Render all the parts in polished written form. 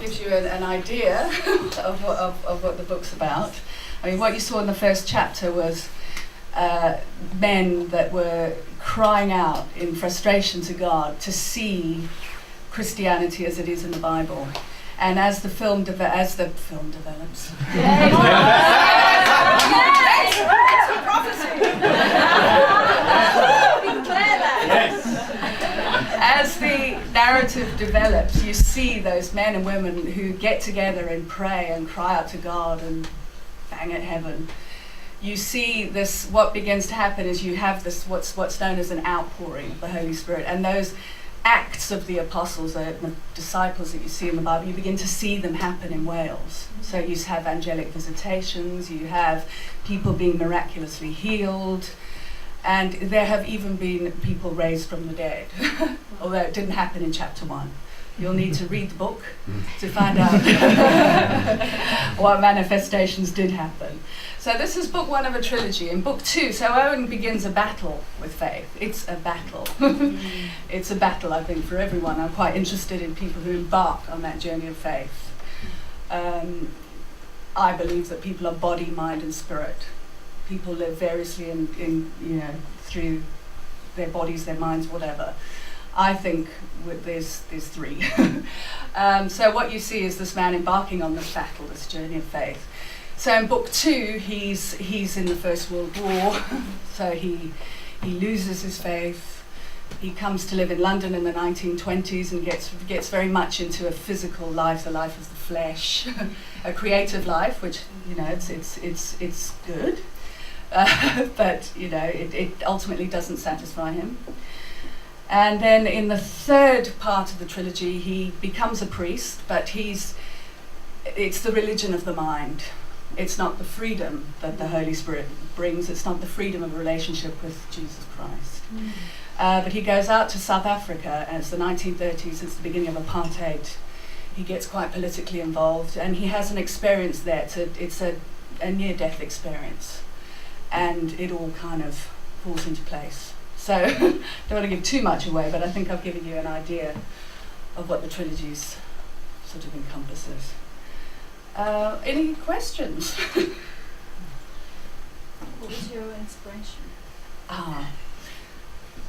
gives you an idea of what the book's about. I mean, what you saw in the first chapter was men that were crying out in frustration to God to see Christianity as it is in the Bible. And as the film develops, as the narrative develops, you see those men and women who get together and pray and cry out to God and bang at heaven. You see this, what begins to happen is you have this, what's known as an outpouring of the Holy Spirit, and those acts of the apostles, the disciples that you see in the Bible, you begin to see them happen in Wales. So you have angelic visitations, you have people being miraculously healed, and there have even been people raised from the dead, although it didn't happen in chapter 1. You'll need to read the book to find out what manifestations did happen. So this is book 1 of a trilogy. In book 2, so Owen begins a battle with faith. It's a battle. It's a battle, I think, for everyone. I'm quite interested in people who embark on that journey of faith. I believe that people are body, mind, and spirit. People live variously in through their bodies, their minds, whatever. I think there's 3. So what you see is this man embarking on this battle, this journey of faith. So in book 2, he's in the First World War, so he loses his faith. He comes to live in London in the 1920s and gets very much into a physical life, the life of the flesh, a creative life, which it's good, but it ultimately doesn't satisfy him. And then in the 3rd part of the trilogy, he becomes a priest, but it's the religion of the mind. It's not the freedom that the Holy Spirit brings. It's not the freedom of a relationship with Jesus Christ. But he goes out to South Africa, and it's the 1930s, it's the beginning of apartheid. He gets quite politically involved, and he has an experience there. It's a near-death experience, and it all kind of falls into place. So, don't want to give too much away, but I think I've given you an idea of what the trilogy's sort of encompasses. Any questions? What was your inspiration?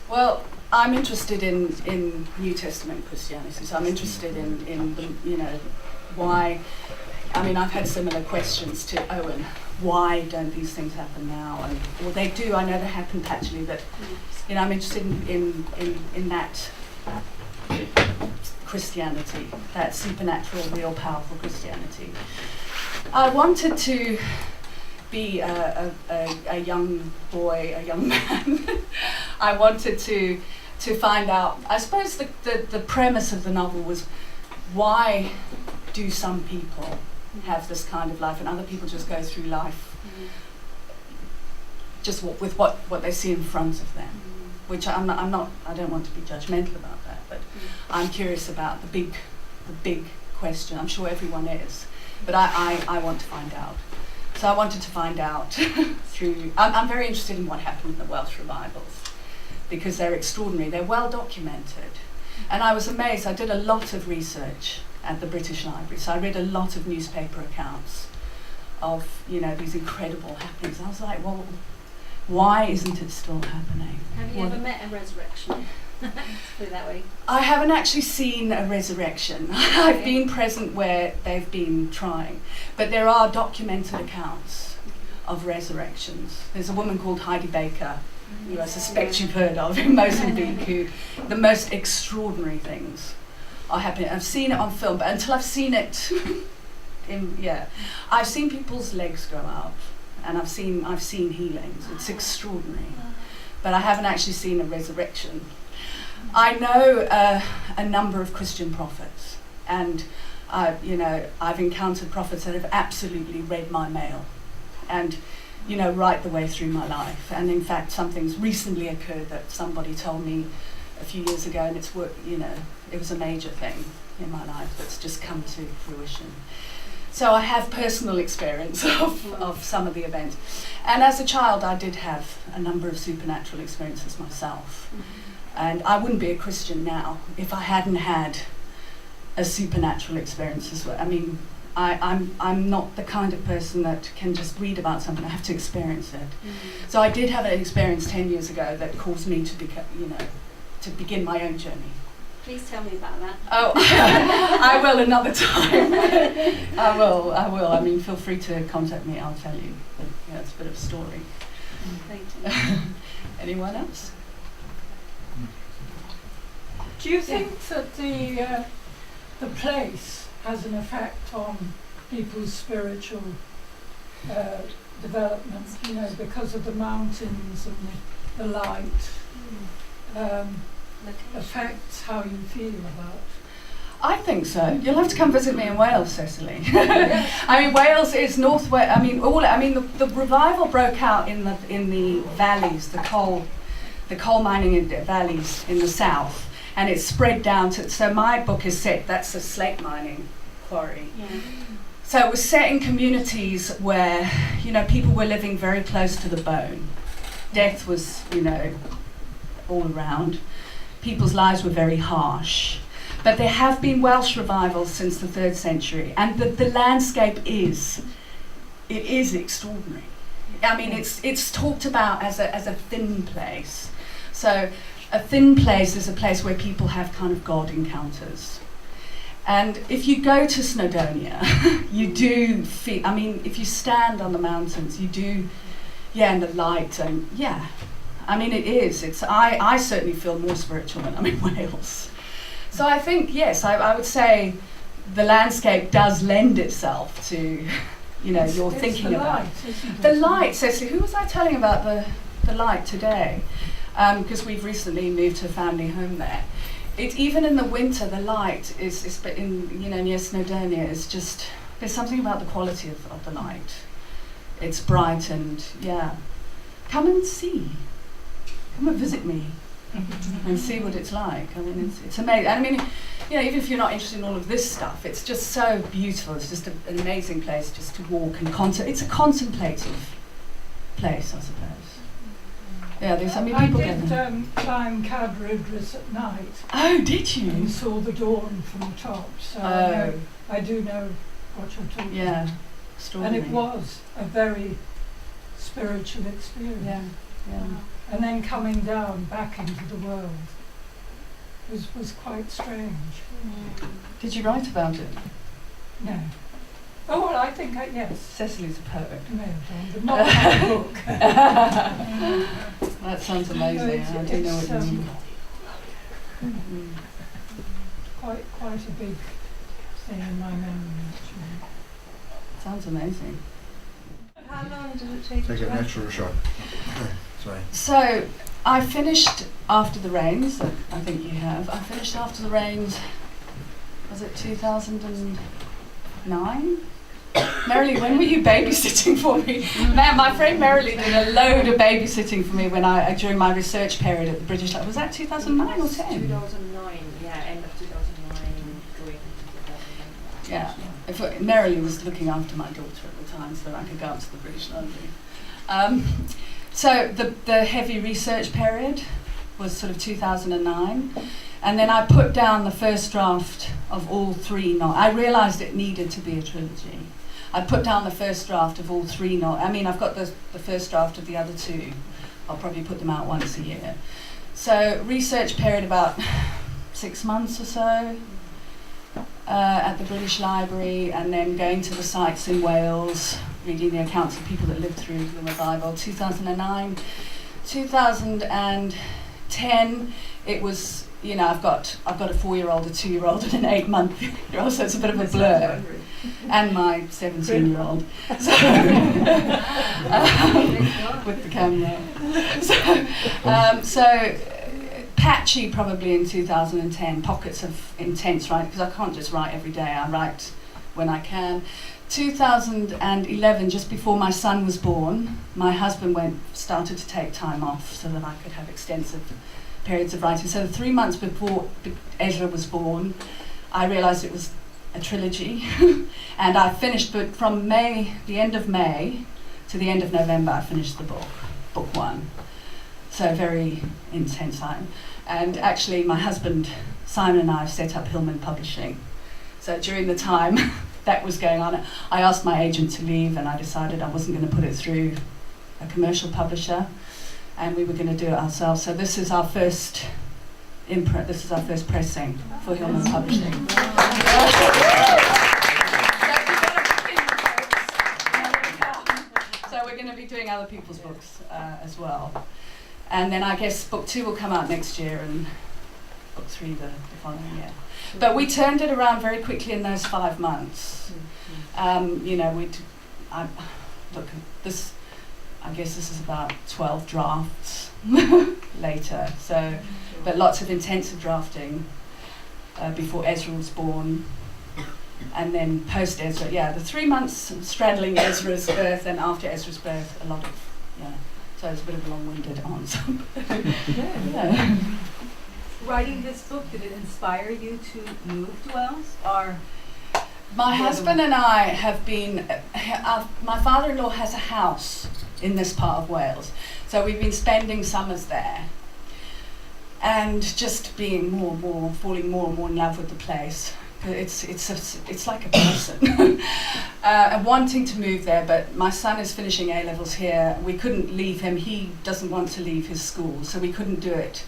Well, I'm interested in New Testament Christianity, so I'm interested in why. I mean, I've had similar questions to Owen. Why don't these things happen now? Well, they do. I know they happen patchily, but I'm interested in that Christianity, that supernatural, real, powerful Christianity. I wanted to be a young boy, a young man. I wanted to find out. I suppose the premise of the novel was, why do some people have this kind of life and other people just go through life just with what they see in front of them? Which I don't want to be judgmental about that, but I'm curious about the big question. I'm sure everyone is, but I want to find out. So I wanted to find out through. I'm very interested in what happened in the Welsh revivals, because they're extraordinary. They're well documented, and I was amazed. I did a lot of research at the British Library, so I read a lot of newspaper accounts of these incredible happenings. I was like, well, why isn't it still happening? Have you ever met a resurrection? Let's put it that way. I haven't actually seen a resurrection. I've been present where they've been trying, but there are documented accounts of resurrections. There's a woman called Heidi Baker, who I suspect you've heard of, in Mozambique, who the most extraordinary things are happening. I've seen it on film, but until I've seen it, I've seen people's legs grow out, and I've seen healings. It's extraordinary, but I haven't actually seen a resurrection. I know a number of Christian prophets, and I've encountered prophets that have absolutely read my mail, and right the way through my life. And in fact, something's recently occurred that somebody told me a few years ago, and it was a major thing in my life that's just come to fruition. So I have personal experience of some of the events. And as a child, I did have a number of supernatural experiences myself. And I wouldn't be a Christian now if I hadn't had a supernatural experience as well. I mean, I'm not the kind of person that can just read about something. I have to experience it. So I did have an experience 10 years ago that caused me to to begin my own journey. Please tell me about that. Oh, I will another time. I will. I mean, feel free to contact me. I'll tell you. But, yeah, it's a bit of a story. Thank you. Anyone else? Do you think that the place has an effect on people's spiritual development? You know, because of the mountains and the light, affects how you feel about. I think so. You'll have to come visit me in Wales, Cecily. I mean, Wales is northwest. I mean, the revival broke out in the valleys, the coal mining valleys in the south, and it spread down to. So my book is set. That's a slate mining quarry. Yeah. So it was set in communities where people were living very close to the bone. Death was all around. People's lives were very harsh. But there have been Welsh revivals since the 3rd century, and the landscape is extraordinary. I mean, it's talked about as a thin place. So a thin place is a place where people have kind of God encounters. And if you go to Snowdonia, you do feel, I mean, if you stand on the mountains, you do, and the light, and I mean, it is. I certainly feel more spiritual when I'm in Wales. So I think, yes, I would say the landscape does lend itself to, you're thinking the about. Light, isn't it? The light, Cecily, who was I telling about the light today? Because we've recently moved to a family home there. Even in the winter, the light is near Snowdonia, is just, there's something about the quality of the light. It's bright and, come and see. Come and visit me and see what it's like. I mean, it's amazing. I mean, even if you're not interested in all of this stuff, it's just so beautiful. It's just an amazing place just to walk and it's a contemplative place, I suppose. Yeah, there's so many people I did there. climb Cad Ridges at night. Oh, did you? And saw the dawn from the top. So I do know what you're talking about. Yeah, And extraordinary. it was a very spiritual experience. Yeah. And then coming down back into the world was quite strange. Did you write about it? No. Oh, well, I think, yes, Cecily's a poet. I may have done, but not my book. That sounds amazing. I do know what you mean. Mm. Quite a big thing in my memory, actually. Sounds amazing. How long did it take? Take a natural shot. Sorry. So I finished After the Rains. I think you have. I finished After the Rains. Was it 2009? Merrily, when were you babysitting for me? Man, my friend Merrily did a load of babysitting for me when during my research period at the British Library. Was that 2009 or 10? 2009, end of 2009, going into 2010. Yeah. Merrily was looking after my daughter at the time so that I could go up to the British Library. So the heavy research period was sort of 2009. And then I put down the first draft of all 3 novels. I realised it needed to be a trilogy. I put down the first draft of all 3 novels. I mean, I've got the first draft of the other 2. I'll probably put them out once a year. So research period about 6 months or so at the British Library, and then going to the sites in Wales, reading the accounts of people that lived through the revival. 2009, 2010, it was, I've got a 4-year-old, a 2-year-old, and an 8-month-year-old, so it's a bit of a blur. And my 17-year-old. So, with the camera. So patchy probably in 2010, pockets of intense writing, because I can't just write every day, I write when I can. 2011, just before my son was born, my husband started to take time off so that I could have extensive periods of writing. So 3 months before Ezra was born, I realised it was a trilogy, and I finished, but from the end of May to the end of November, I finished the book 1. So very intense time. And actually my husband, Simon, and I have set up Hillman Publishing. So during the time that was going on, I asked my agent to leave, and I decided I wasn't going to put it through a commercial publisher, and we were going to do it ourselves. So this is our first imprint. This is our first pressing for Hillman Publishing. So we're going to be doing other people's books as well. And then I guess book 2 will come out next year, and book 3 the following year. But we turned it around very quickly in those 5 months. You know, look, this, I guess this is about 12 drafts later. So, but lots of intensive drafting before Ezra was born. And then post Ezra, the 3 months straddling Ezra's birth, and after Ezra's birth, a lot of, so it's a bit of a long-winded answer. Yeah. Writing this book, did it inspire you to move to Wales, or? My husband and I have been, my father-in-law has a house in this part of Wales, so we've been spending summers there, and just being falling more and more in love with the place. It's like a person. And wanting to move there, but my son is finishing A-levels here. We couldn't leave him. He doesn't want to leave his school, so we couldn't do it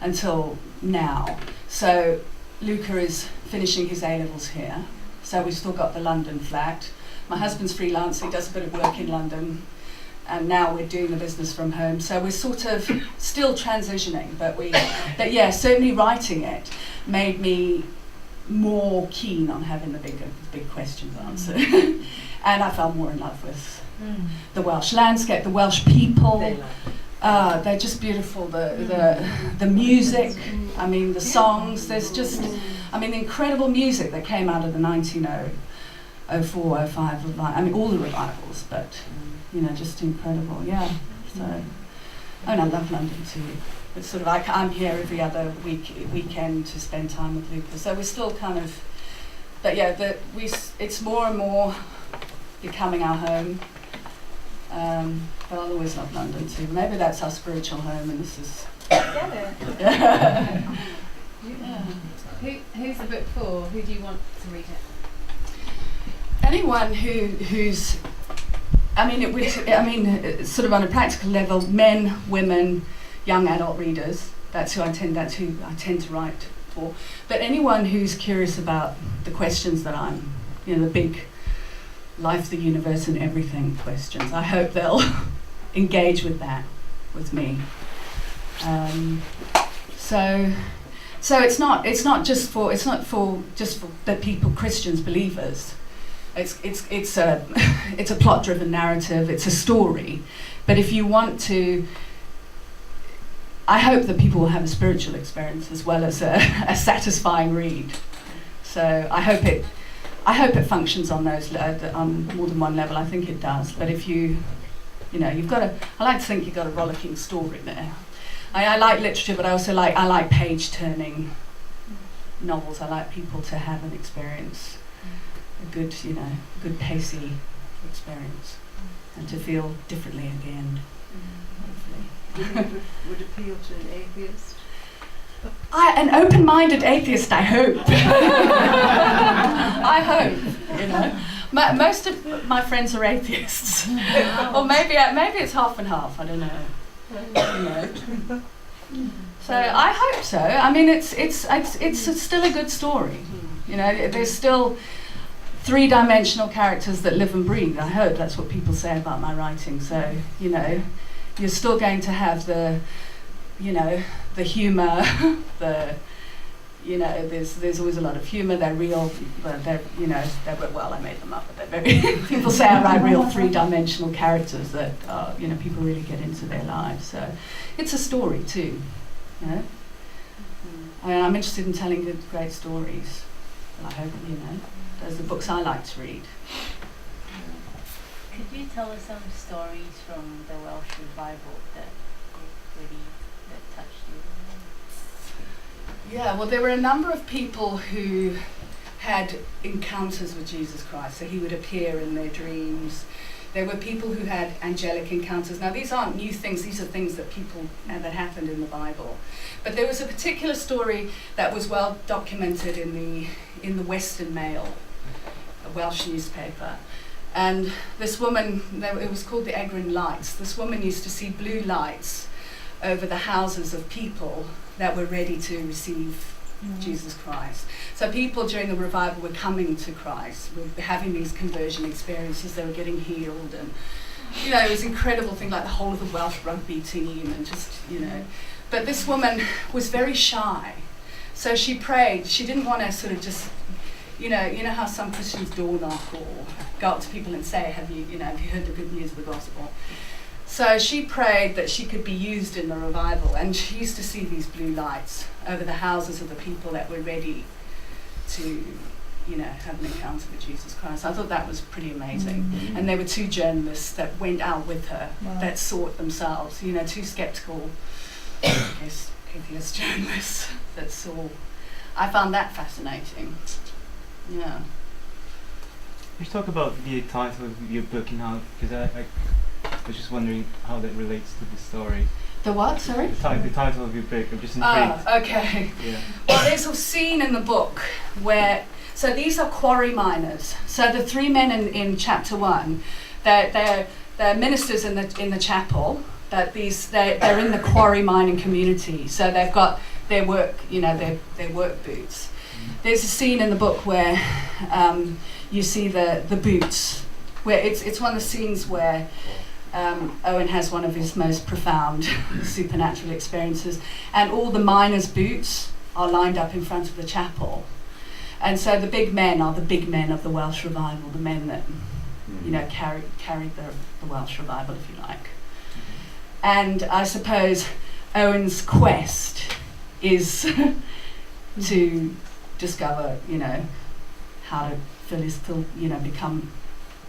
until now. So Luca is finishing his A-levels here, so we've still got the London flat. My husband's freelance, he does a bit of work in London, and now we're doing the business from home. So we're sort of still transitioning, but certainly writing it made me more keen on having the big questions answered. And I fell more in love with the Welsh landscape, the Welsh people. They're just beautiful. The music, I mean, the songs. There's just, I mean, the incredible music that came out of the 1904, 05, I mean, all the revivals, but, just incredible, So, and I love London too. It's sort of like I'm here every other weekend to spend time with Luca. So we're still kind of, but it's more and more becoming our home. But I'll always love London too. Maybe that's our spiritual home, and this is. Who's the book for? Who do you want to read it? Anyone who's. Sort of on a practical level, men, women, young adult readers. That's who I tend to write for. But anyone who's curious about the questions that I'm, the big life, the universe, and everything questions. I hope they'll engage with that with me. So it's not just for the people, Christians, believers. It's a plot-driven narrative. It's a story. But if you want to, I hope that people will have a spiritual experience as well as a satisfying read. So I hope it functions on those on more than one level. I think it does. But if you've got I like to think you've got a rollicking story there. I like literature, but I like page-turning novels. I like people to have an experience, a good pacey experience, and to feel differently at the end. Hopefully. Do you think it would appeal to an atheist? An open-minded atheist, I hope. I hope, most of my friends are atheists. Or maybe it's half and half, I don't know. So I hope so. I mean, it's still a good story. There's still three-dimensional characters that live and breathe. I hope that's what people say about my writing. So, you're still going to have the humour, there's always a lot of humour. They're real, but I made them up, but they're very, people say I write real three-dimensional characters that, people really get into their lives. So it's a story too, And I'm interested in telling good, great stories. And I hope, those are the books I like to read. Could you tell us some stories from the Welsh revival that touched you? Yeah, well, there were a number of people who had encounters with Jesus Christ. So he would appear in their dreams. There were people who had angelic encounters. Now, these aren't new things. These are things that that happened in the Bible. But there was a particular story that was well documented in the Western Mail, a Welsh newspaper. And this woman, it was called the Egrin Lights. This woman used to see blue lights over the houses of people that were ready to receive Jesus Christ. So people during the revival were coming to Christ, were having these conversion experiences, they were getting healed, and it was incredible thing, like the whole of the Welsh rugby team, and just, But this woman was very shy. So she prayed. She didn't want to sort of just, you know how some Christians door knock or go up to people and say, have you heard the good news of the gospel? So she prayed that she could be used in the revival, and she used to see these blue lights over the houses of the people that were ready to, have an encounter with Jesus Christ. I thought that was pretty amazing. Mm-hmm. And there were 2 journalists that went out with her Wow. that saw it themselves, 2 skeptical, I guess, atheist journalists that saw. I found that fascinating. Yeah. You talk about the title of your book and how, because I was just wondering how that relates to the story. The what, sorry? The title of your book, I'm just intrigued. Okay. Yeah. Well, there's a scene in the book where, so these are quarry miners. So the 3 men in chapter 1, they're ministers in the chapel, but they're in the quarry mining community. So they've got their work, their work boots. There's a scene in the book where you see the boots, where it's one of the scenes where Owen has one of his most profound supernatural experiences, and all the miners' boots are lined up in front of the chapel. And so the big men are the big men of the Welsh revival, the men that carried the Welsh revival, if you like. And I suppose Owen's quest is to discover, how to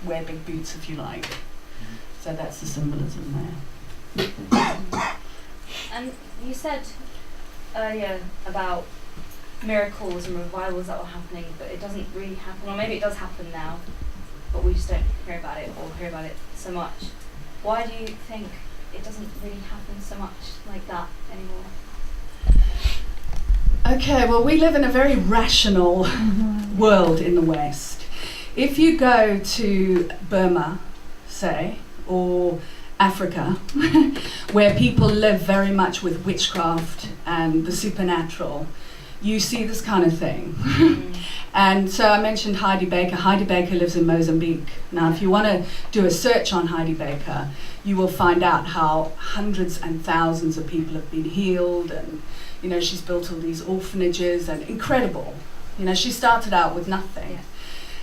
wear big boots, if you like. So that's the symbolism there. And you said earlier about miracles and revivals that were happening, but it doesn't really happen, or maybe it does happen now, but we just don't hear about it or hear about it so much. Why do you think it doesn't really happen so much like that anymore? Okay, well, we live in a very rational world in the West. If you go to Burma, say, or Africa, where people live very much with witchcraft and the supernatural, you see this kind of thing. And so I mentioned Heidi Baker. Heidi Baker lives in Mozambique. Now, if you want to do a search on Heidi Baker, you will find out how hundreds and thousands of people have been healed, and she's built all these orphanages, and incredible. She started out with nothing. Yeah.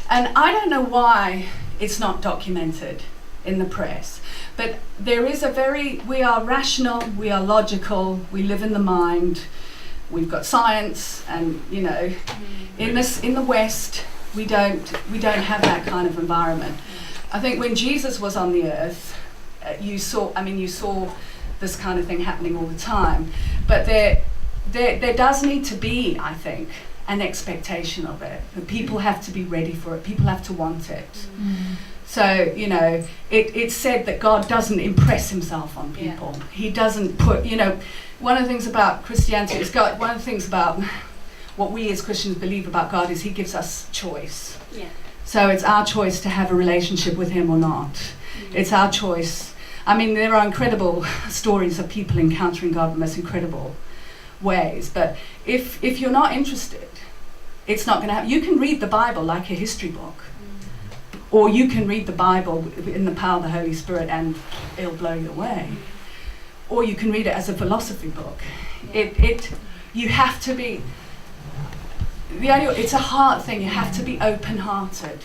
And I don't know why it's not documented in the press, but there is we are rational, we are logical, we live in the mind, we've got science, and in the West we don't have that kind of environment. I think when Jesus was on the earth, you saw this kind of thing happening all the time, but there does need to be, I think, an expectation of it. People have to be ready for it. People have to want it. So, it's said that God doesn't impress himself on people. Yeah. He doesn't put, one of the things about Christianity is one of the things about what we as Christians believe about God is he gives us choice. Yeah. So it's our choice to have a relationship with him or not. It's our choice. I mean, there are incredible stories of people encountering God in the most incredible ways, but if you're not interested, it's not going to happen. You can read the Bible like a history book, or you can read the Bible in the power of the Holy Spirit and it'll blow you away, or you can read it as a philosophy book. You have to be, it's a heart thing. You have to be open-hearted,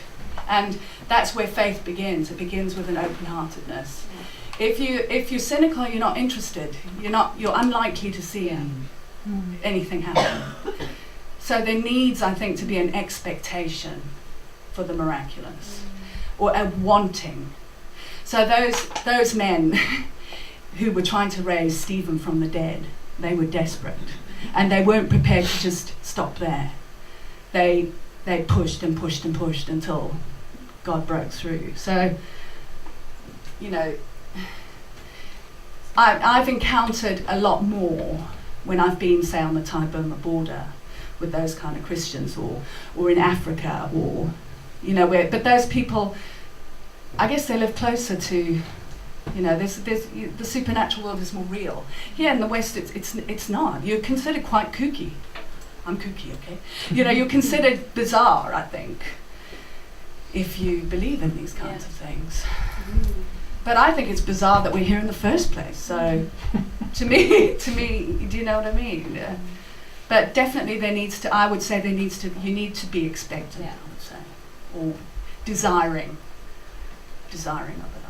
and that's where faith begins. It begins with an open-heartedness. If you're cynical, you're not interested. You're unlikely to see anything happen. So there needs, I think, to be an expectation for the miraculous, or a wanting. So those men who were trying to raise Stephen from the dead, they were desperate, and they weren't prepared to just stop there. They pushed and pushed and pushed until God broke through. So you know, I've encountered a lot more when I've been, say, on the Thai-Burma border with those kind of Christians, or in Africa, or, you know, but those people, I guess they live closer to, you know, the supernatural world is more real. Here in the West, it's not. You're considered quite kooky. I'm kooky, okay? You know, you're considered bizarre, I think, if you believe in these kinds of things. But I think it's bizarre that we're here in the first place. So, to me, do you know what I mean? Yeah. But definitely I would say you need to be expectant, I would say, or desiring of it.